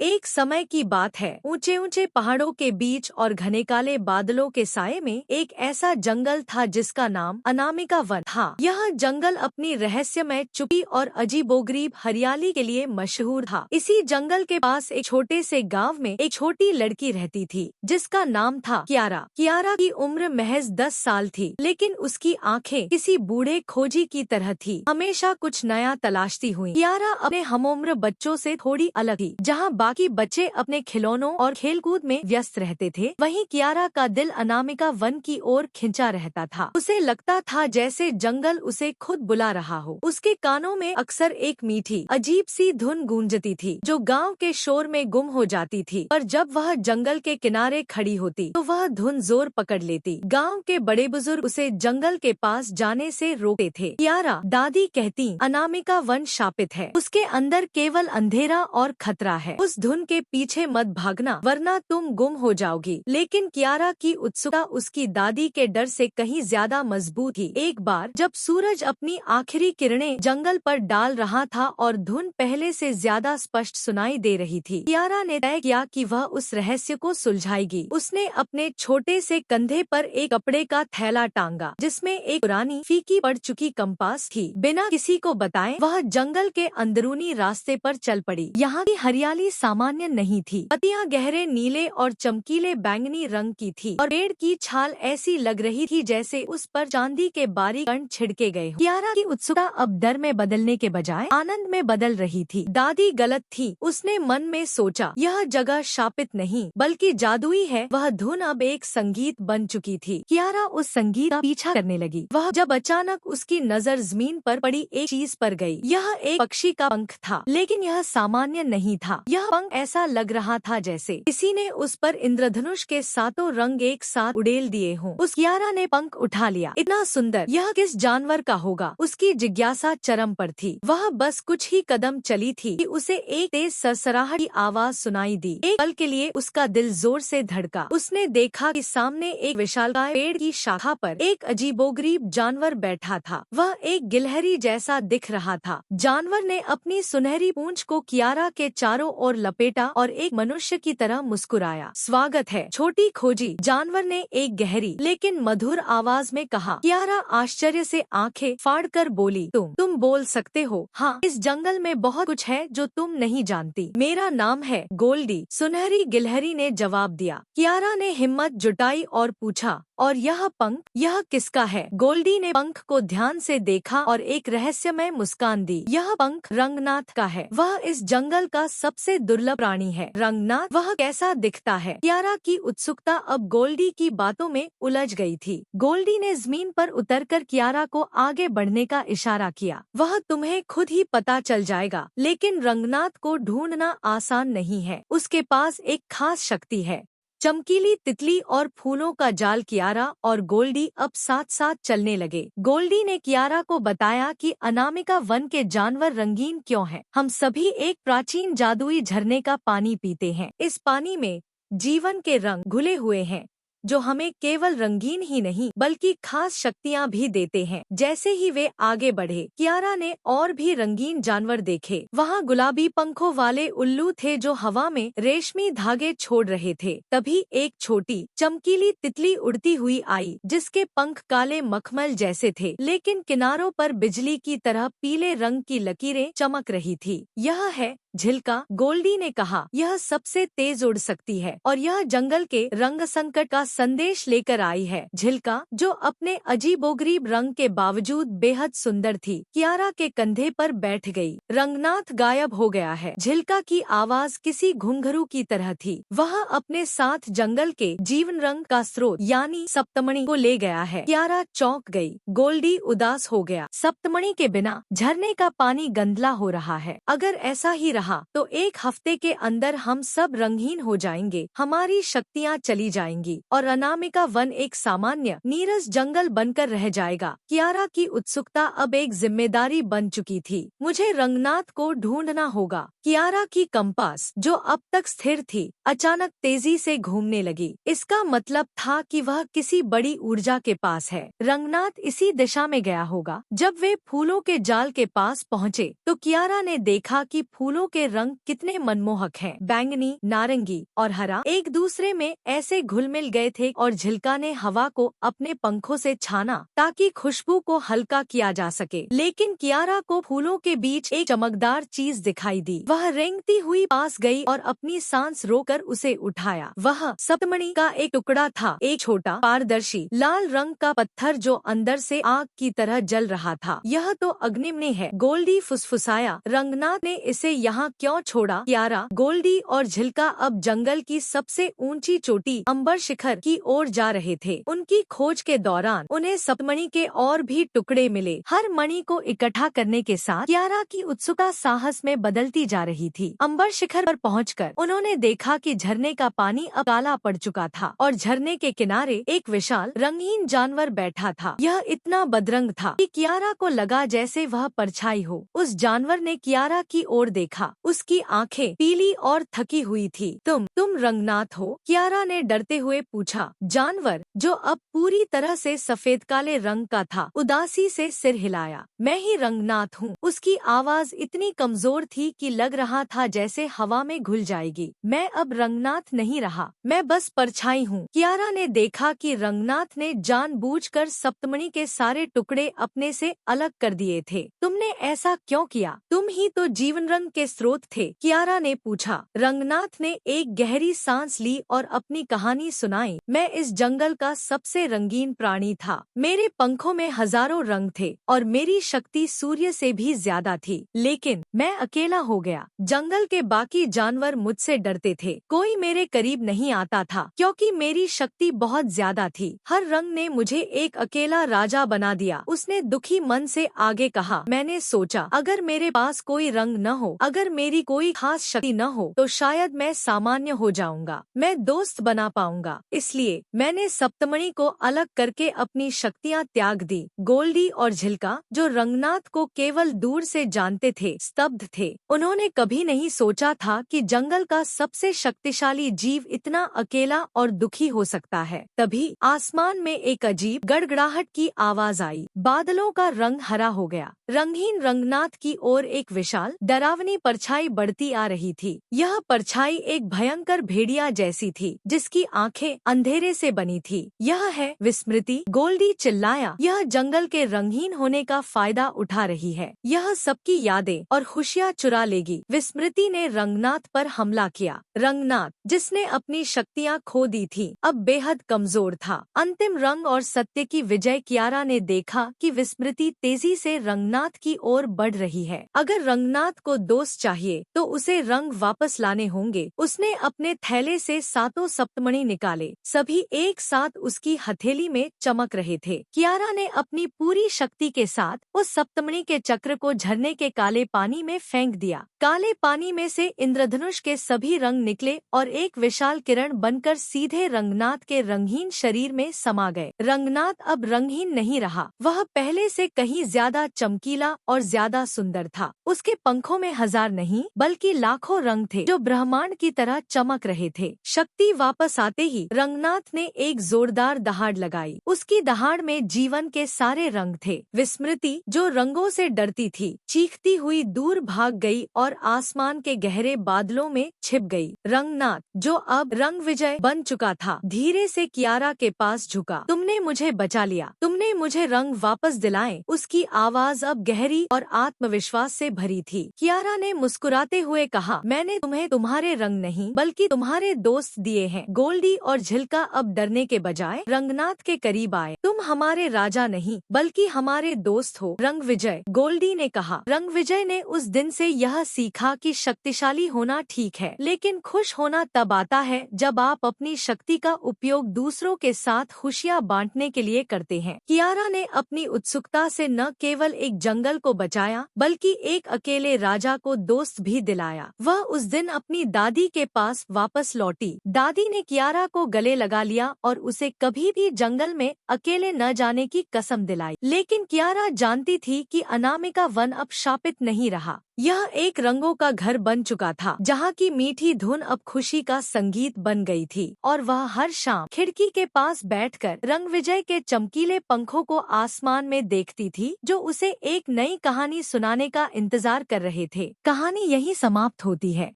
एक समय की बात है, ऊंचे ऊंचे पहाड़ों के बीच और घने काले बादलों के साये में एक ऐसा जंगल था जिसका नाम अनामिका वन था। यह जंगल अपनी रहस्यमय चुप्पी और अजीबोगरीब हरियाली के लिए मशहूर था। इसी जंगल के पास एक छोटे से गांव में एक छोटी लड़की रहती थी जिसका नाम था कियारा। कियारा की उम्र महज 10 साल थी, लेकिन उसकी आंखें किसी बूढ़े खोजी की तरह थी, हमेशा कुछ नया तलाशती हुई। कियारा अपने हमउम्र बच्चों से थोड़ी अलग थी। जहाँ बाकी बच्चे अपने खिलौनों और खेलकूद में व्यस्त रहते थे, वहीं कियारा का दिल अनामिका वन की ओर खिंचा रहता था। उसे लगता था जैसे जंगल उसे खुद बुला रहा हो। उसके कानों में अक्सर एक मीठी अजीब सी धुन गूंजती थी जो गांव के शोर में गुम हो जाती थी, पर जब वह जंगल के किनारे खड़ी होती तो वह धुन जोर पकड़ लेती। गांव के बड़े बुजुर्ग उसे जंगल के पास जाने से रोकते थे। कियारा, दादी कहती, अनामिका वन शापित है, उसके अंदर केवल अंधेरा और खतरा है। उस धुन के पीछे मत भागना वरना तुम गुम हो जाओगी। लेकिन कियारा की उत्सुकता उसकी दादी के डर से कहीं ज्यादा मजबूत थी। एक बार जब सूरज अपनी आखिरी किरणें जंगल पर डाल रहा था और धुन पहले से ज्यादा स्पष्ट सुनाई दे रही थी, कियारा ने तय किया कि वह उस रहस्य को सुलझाएगी। उसने अपने छोटे से कंधे पर एक कपड़े का थैला टांगा जिसमें एक पुरानी फीकी पड़ चुकी कंपास थी। बिना किसी को बताए वह जंगल के अंदरूनी रास्ते पर चल पड़ी। यहाँ की हरियाली सामान्य नहीं थी। पत्तियां गहरे नीले और चमकीले बैंगनी रंग की थी और पेड़ की छाल ऐसी लग रही थी जैसे उस पर चांदी के बारीक कण छिड़के गए। कियारा की उत्सुकता अब डर में बदलने के बजाय आनंद में बदल रही थी। दादी गलत थी, उसने मन में सोचा। यह जगह शापित नहीं बल्कि जादुई है। वह धुन अब एक संगीत बन चुकी थी। कियारा उस संगीत का पीछा करने लगी। वह जब अचानक उसकी नजर जमीन पर पड़ी एक चीज पर गई। यह एक पक्षी का पंख था, लेकिन यह सामान्य नहीं था। यह पंख ऐसा लग रहा था जैसे किसी ने उस पर इंद्रधनुष के सातों रंग एक साथ उड़ेल दिए हों। उस कियारा ने पंख उठा लिया। इतना सुंदर, यह किस जानवर का होगा? उसकी जिज्ञासा चरम पर थी। वह बस कुछ ही कदम चली थी कि उसे एक तेज सरसराहट की आवाज सुनाई दी। एक पल के लिए उसका दिल जोर से धड़का। उसने देखा कि सामने एक विशालकाय पेड़ की शाखा पर एक अजीबोगरीब जानवर बैठा था। वह एक गिलहरी जैसा दिख रहा था। जानवर ने अपनी सुनहरी पूंछ को कियारा के चारों ओर लपेटा और एक मनुष्य की तरह मुस्कुराया। स्वागत है छोटी खोजी, जानवर ने एक गहरी लेकिन मधुर आवाज में कहा। कियारा आश्चर्य से आंखें फाड़कर बोली, तुम बोल सकते हो? हाँ, इस जंगल में बहुत कुछ है जो तुम नहीं जानती। मेरा नाम है गोल्डी, सुनहरी गिलहरी ने जवाब दिया। कियारा ने हिम्मत जुटाई और पूछा, और यह पंख, यह किसका है? गोल्डी ने पंख को ध्यान से देखा और एक रहस्यमय मुस्कान दी। यह पंख रंगनाथ का है। वह इस जंगल का सबसे दुर्लभ प्राणी है। रंगनाथ, वह कैसा दिखता है? कियारा की उत्सुकता अब गोल्डी की बातों में उलझ गई थी। गोल्डी ने जमीन पर उतरकर कियारा को आगे बढ़ने का इशारा किया। वह तुम्हें खुद ही पता चल जाएगा, लेकिन रंगनाथ को ढूंढना आसान नहीं है। उसके पास एक खास शक्ति है। चमकीली तितली और फूलों का जाल। कियारा और गोल्डी अब साथ साथ चलने लगे। गोल्डी ने कियारा को बताया कि अनामिका वन के जानवर रंगीन क्यों हैं। हम सभी एक प्राचीन जादुई झरने का पानी पीते हैं। इस पानी में जीवन के रंग घुले हुए हैं जो हमें केवल रंगीन ही नहीं बल्कि खास शक्तियाँ भी देते हैं। जैसे ही वे आगे बढ़े, कियारा ने और भी रंगीन जानवर देखे। वहाँ गुलाबी पंखों वाले उल्लू थे जो हवा में रेशमी धागे छोड़ रहे थे। तभी एक छोटी चमकीली तितली उड़ती हुई आई जिसके पंख काले मखमल जैसे थे, लेकिन किनारों पर बिजली की तरह पीले रंग की लकीरें चमक रही थी। यह है झिल्का, गोल्डी ने कहा। यह सबसे तेज उड़ सकती है और यह जंगल के रंग संकट का संदेश लेकर आई है। झिल्का, जो अपने अजीबोगरीब रंग के बावजूद बेहद सुंदर थी, कियारा के कंधे पर बैठ गई। रंगनाथ गायब हो गया है। झिल्का की आवाज किसी घुंघरू की तरह थी। वह अपने साथ जंगल के जीवन रंग का स्रोत यानी सप्तमणि को ले गया है। कियारा चौंक गई। गोल्डी उदास हो गया। सप्तमणि के बिना झरने का पानी गंदला हो रहा है। अगर ऐसा ही रहा तो एक हफ्ते के अंदर हम सब रंगहीन हो जाएंगे, हमारी शक्तियाँ चली जाएंगी और अनामिका वन एक सामान्य नीरस जंगल बनकर रह जाएगा। कियारा की उत्सुकता अब एक जिम्मेदारी बन चुकी थी। मुझे रंगनाथ को ढूंढना होगा। कियारा की कंपास, जो अब तक स्थिर थी, अचानक तेजी से घूमने लगी। इसका मतलब था कि वह किसी बड़ी ऊर्जा के पास है। रंगनाथ इसी दिशा में गया होगा। जब वे फूलों के जाल के पास पहुँचे तो कियारा ने देखा कि फूलों के रंग कितने मनमोहक हैं। बैंगनी, नारंगी और हरा एक दूसरे में ऐसे घुल मिल गए थे और झिल्का ने हवा को अपने पंखों से छाना ताकि खुशबू को हल्का किया जा सके। लेकिन कियारा को फूलों के बीच एक चमकदार चीज दिखाई दी। वह रेंगती हुई पास गई और अपनी सांस रोककर उसे उठाया। वह सप्तमणि का एक टुकड़ा था, एक छोटा पारदर्शी लाल रंग का पत्थर जो अंदर से आग की तरह जल रहा था। यह तो अग्निमणि है, गोल्डी फुसफुसाया। रंगनाथ ने इसे यहाँ क्यों छोड़ा? कियारा, गोल्डी और झिल्का अब जंगल की सबसे ऊंची चोटी अंबर शिखर की ओर जा रहे थे। उनकी खोज के दौरान उन्हें सप्तमणि के और भी टुकड़े मिले। हर मणि को इकट्ठा करने के साथ कियारा की उत्सुकता साहस में बदलती जा रही थी। अंबर शिखर पर पहुंचकर उन्होंने देखा कि झरने का पानी अब काला पड़ चुका था और झरने के किनारे एक विशाल रंगीन जानवर बैठा था। यह इतना बदरंग था कि कियारा को लगा जैसे वह परछाई हो। उस जानवर ने कियारा की ओर देखा। उसकी आंखें पीली और थकी हुई थी। तुम रंगनाथ हो? कियारा ने डरते हुए पूछा। जानवर, जो अब पूरी तरह से सफेद काले रंग का था, उदासी से सिर हिलाया। मैं ही रंगनाथ हूँ। उसकी आवाज इतनी कमजोर थी कि लग रहा था जैसे हवा में घुल जाएगी। मैं अब रंगनाथ नहीं रहा, मैं बस परछाई हूँ। कियारा ने देखा कि रंगनाथ ने जानबूझकर सप्तमणि के सारे टुकड़े अपने से अलग कर दिए थे। तुमने ऐसा क्यों किया? तुम ही तो जीवन रंग के स्रोत थे, कियारा ने पूछा। रंगनाथ ने एक गहरी सांस ली और अपनी कहानी सुनाई। मैं इस जंगल का सबसे रंगीन प्राणी था। मेरे पंखों में हजारों रंग थे और मेरी शक्ति सूर्य से भी ज्यादा थी। लेकिन मैं अकेला हो गया। जंगल के बाकी जानवर मुझसे डरते थे। कोई मेरे करीब नहीं आता था क्योंकि मेरी शक्ति बहुत ज्यादा थी। हर रंग ने मुझे एक अकेला राजा बना दिया। उसने दुखी मन से आगे कहा। मैंने सोचा अगर मेरे पास कोई रंग न हो, अगर मेरी कोई खास शक्ति न हो, तो शायद मैं सामान्य हो जाऊंगा, मैं दोस्त बना पाऊंगा। इसलिए मैंने सप्तमणि को अलग करके अपनी शक्तियाँ त्याग दी। गोल्डी और झिल्का, जो रंगनाथ को केवल दूर से जानते थे, स्तब्ध थे। उन्होंने कभी नहीं सोचा था कि जंगल का सबसे शक्तिशाली जीव इतना अकेला और दुखी हो सकता है। तभी आसमान में एक अजीब गड़गड़ाहट की आवाज आई। बादलों का रंग हरा हो गया। रंगहीन रंगनाथ की ओर एक विशाल डरावनी परछाई बढ़ती आ रही थी। यह परछाई एक भयंकर भेड़िया जैसी थी, जिसकी आंखें अंधेरे से बनी थी। यह है विस्मृति, गोल्डी चिल्लाया। यह जंगल के रंगहीन होने का फायदा उठा रही है। यह सबकी यादें और खुशियाँ चुरा लेगी। विस्मृति ने रंगनाथ पर हमला किया। रंगनाथ, जिसने अपनी शक्तियाँ खो दी थी, अब बेहद कमजोर था। अंतिम रंग और सत्य की विजय। कियारा ने देखा कि विस्मृति तेजी से रंगनाथ की ओर बढ़ रही है। अगर रंगनाथ को दोस्त चाहिए तो उसे रंग वापस लाने होंगे। उसने अपने थैले से सातों सप्तमणि निकाले। सभी एक साथ उसकी हथेली में चमक रहे थे। कियारा ने अपनी पूरी शक्ति के साथ उस सप्तमणि के चक्र को झरने के काले पानी में फेंक दिया। काले पानी में से इंद्रधनुष के सभी रंग निकले और एक विशाल किरण बनकर सीधे रंगनाथ के रंगहीन शरीर में समा गए। रंगनाथ अब रंगहीन नहीं रहा। वह पहले से कहीं ज्यादा चमकीला और ज्यादा सुंदर था। उसके पंखों में हजार नहीं बल्कि लाखों रंग थे, जो ब्रह्मांड की तरह चमक रहे थे। शक्ति वापस आते ही रंगनाथ ने एक जोरदार दहाड़ लगाई। उसकी दहाड़ में जीवन के सारे रंग थे। विस्मृति, जो रंगों से डरती थी, चीखती हुई दूर भाग गई और आसमान के गहरे बादलों में छिप गई। रंगनाथ, जो अब रंग विजय बन चुका था, धीरे से कियारा के पास झुका। तुमने मुझे बचा लिया, तुमने मुझे रंग वापस दिलाए। उसकी आवाज अब गहरी और आत्मविश्वास से भरी थी। कियारा ने मुस्कुराते हुए कहा, मैंने तुम्हें तुम्हारे रंग नहीं बल्कि तुम्हारे दोस्त दिए हैं। गोल्डी और झिल्का अब डरने के बजाय रंगनाथ के करीब आए। तुम हमारे राजा नहीं बल्कि हमारे दोस्त हो, रंग विजय, गोल्डी ने कहा। रंग विजय ने उस दिन से यह सीखा कि शक्तिशाली होना ठीक है, लेकिन खुश होना तब आता है जब आप अपनी शक्ति का उपयोग दूसरों के साथ खुशियाँ बांटने के लिए करते हैं। कियारा ने अपनी उत्सुकता से न केवल एक जंगल को बचाया बल्कि एक अकेले राजा को दोस्त भी दिलाया। वह उस दिन अपनी दादी के पास वापस लौटी। दादी ने कियारा को गले लगा लिया और उसे कभी भी जंगल में अकेले न जाने की कसम दिलाई। लेकिन कियारा जानती थी कि अनामिका वन अब शापित नहीं रहा। यह एक रंगों का घर बन चुका था, जहाँ की मीठी धुन अब खुशी का संगीत बन गई थी और वह हर शाम खिड़की के पास बैठकर रंग विजय के चमकीले पंखों को आसमान में देखती थी, जो उसे एक नई कहानी सुनाने का इंतजार कर रहे थे। कहानी कहानी यहीं समाप्त होती है।